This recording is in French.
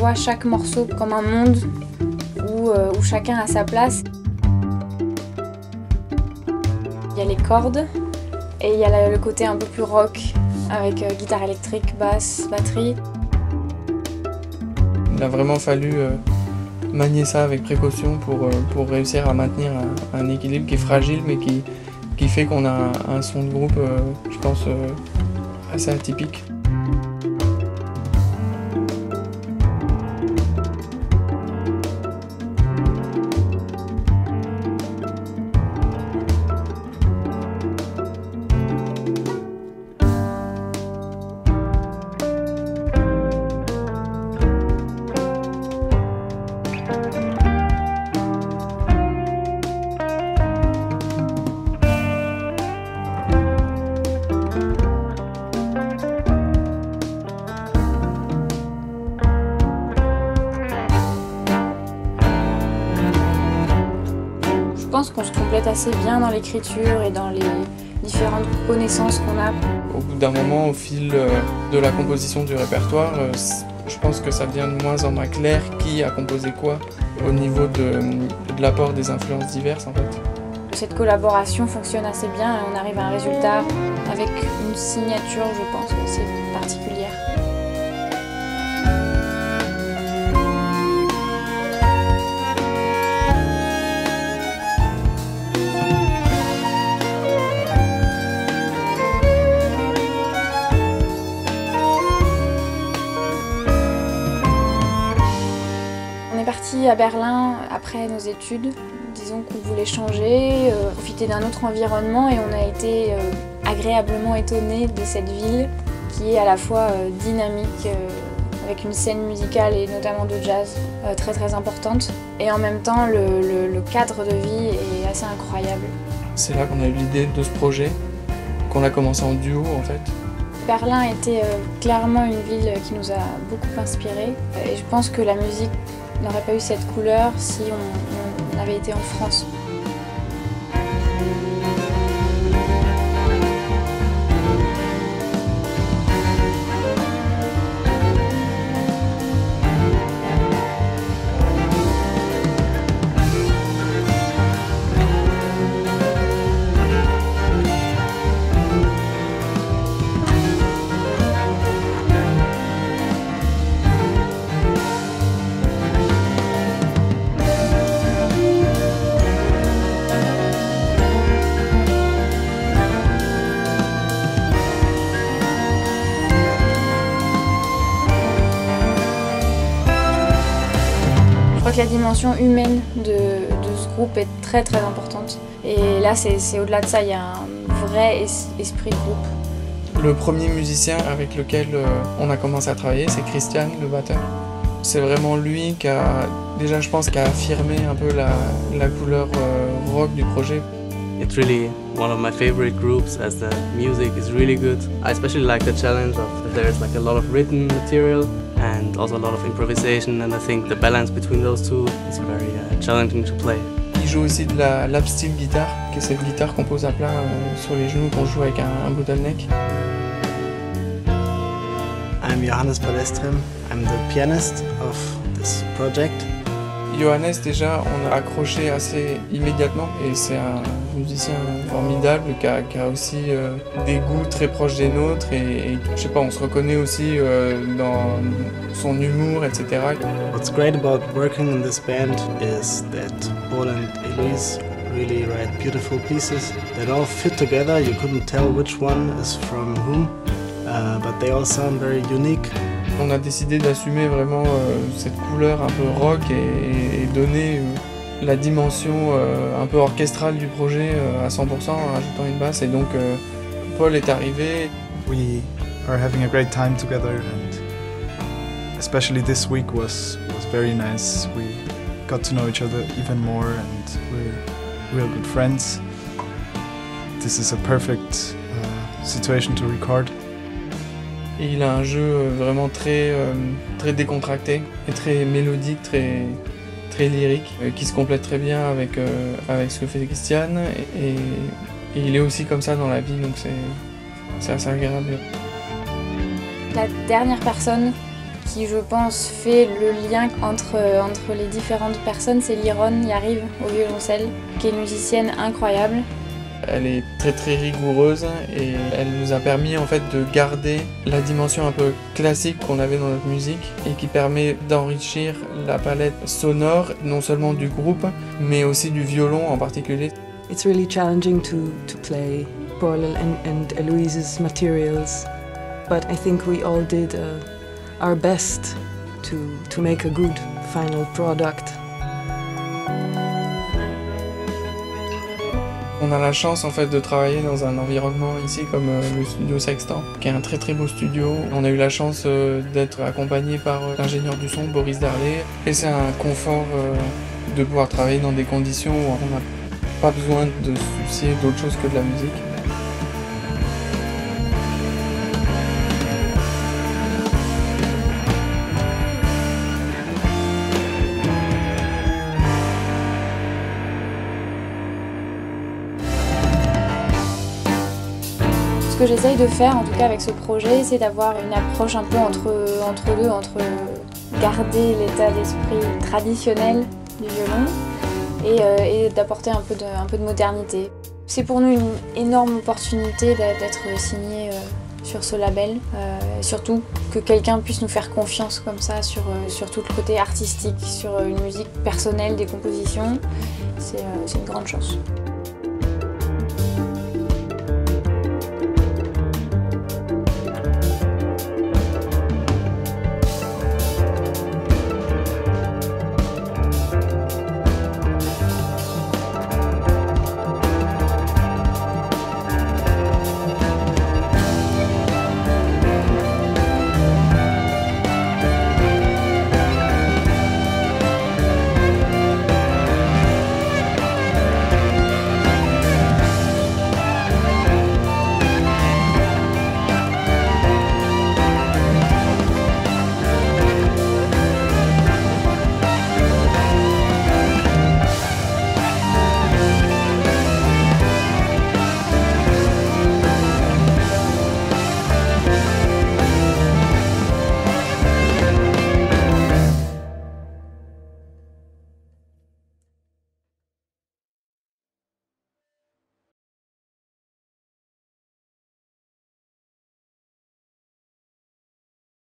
voit chaque morceau comme un monde où chacun a sa place. Il y a les cordes et il y a le côté un peu plus rock avec guitare électrique, basse, batterie. Il a vraiment fallu manier ça avec précaution pour réussir à maintenir un équilibre qui est fragile mais qui fait qu'on a un son de groupe, je pense, assez atypique. Je pense qu'on se complète assez bien dans l'écriture et dans les différentes connaissances qu'on a. Au bout d'un moment, au fil de la composition du répertoire, je pense que ça devient de moins en moins clair qui a composé quoi au niveau de l'apport des influences diverses en fait. Cette collaboration fonctionne assez bien et on arrive à un résultat avec une signature, je pense, assez particulière. On est parti à Berlin après nos études. Disons qu'on voulait changer, profiter d'un autre environnement et on a été agréablement étonnés de cette ville qui est à la fois dynamique, avec une scène musicale et notamment de jazz très importante. Et en même temps, le cadre de vie est assez incroyable. C'est là qu'on a eu l'idée de ce projet, qu'on a commencé en duo en fait. Berlin était clairement une ville qui nous a beaucoup inspirés et je pense que la musique n'aurait pas eu cette couleur si on avait été en France. Je crois que la dimension humaine de ce groupe est très importante. Et là, c'est au-delà de ça, il y a un vrai esprit de groupe. Le premier musicien avec lequel on a commencé à travailler, c'est Christian, le batteur. C'est vraiment lui qui a, déjà je pense, qui a affirmé un peu la couleur rock du projet. It's really one of my favorite groups as the music is really good. I especially like the challenge of there's like a lot of written material and also a lot of improvisation, and I think the balance between those two is very challenging to play. Il joue aussi de la lap steel guitare, qui est cette guitare qu'on pose à plat sur les genoux qu'on joue avec un bottleneck. I'm Johannes Palestrem. I'm the pianist of this project. Johannes, déjà, on a accroché assez immédiatement et c'est un musicien formidable qui a aussi des goûts très proches des nôtres et je sais pas, on se reconnaît aussi dans son humour, etc. What's great about working in this band is that Paul and Elise really write beautiful pieces that all fit together. You couldn't tell which one is from whom, but they all sound very unique. On a décidé d'assumer vraiment cette couleur un peu rock et donner la dimension un peu orchestrale du projet à 100% en rajoutant une basse. Et donc Paul est arrivé. We are having a great time together and especially this week was very nice. We got to know each other even more and we're real good friends. This is a perfect situation to record. Et il a un jeu vraiment très décontracté et très mélodique, très lyrique, qui se complète très bien avec ce que fait Christian. Et il est aussi comme ça dans la vie, donc c'est assez agréable. La dernière personne qui, je pense, fait le lien entre les différentes personnes, c'est Liron Yariv au violoncelle, qui est une musicienne incroyable. Elle est très rigoureuse et elle nous a permis en fait de garder la dimension un peu classique qu'on avait dans notre musique et qui permet d'enrichir la palette sonore non seulement du groupe mais aussi du violon en particulier. It's really challenging to play Paul and Eloise's materials, but I think we all did our best to make a good final product. On a la chance en fait de travailler dans un environnement ici comme le studio Sextant, qui est un très beau studio. On a eu la chance d'être accompagné par l'ingénieur du son Boris Darlé et c'est un confort de pouvoir travailler dans des conditions où on n'a pas besoin de se soucier d'autre chose que de la musique. Ce que j'essaye de faire, en tout cas avec ce projet, c'est d'avoir une approche un peu entre deux, entre garder l'état d'esprit traditionnel du violon et d'apporter un peu de modernité. C'est pour nous une énorme opportunité d'être signé sur ce label, et surtout que quelqu'un puisse nous faire confiance comme ça sur tout le côté artistique, sur une musique personnelle, des compositions, c'est une grande chance.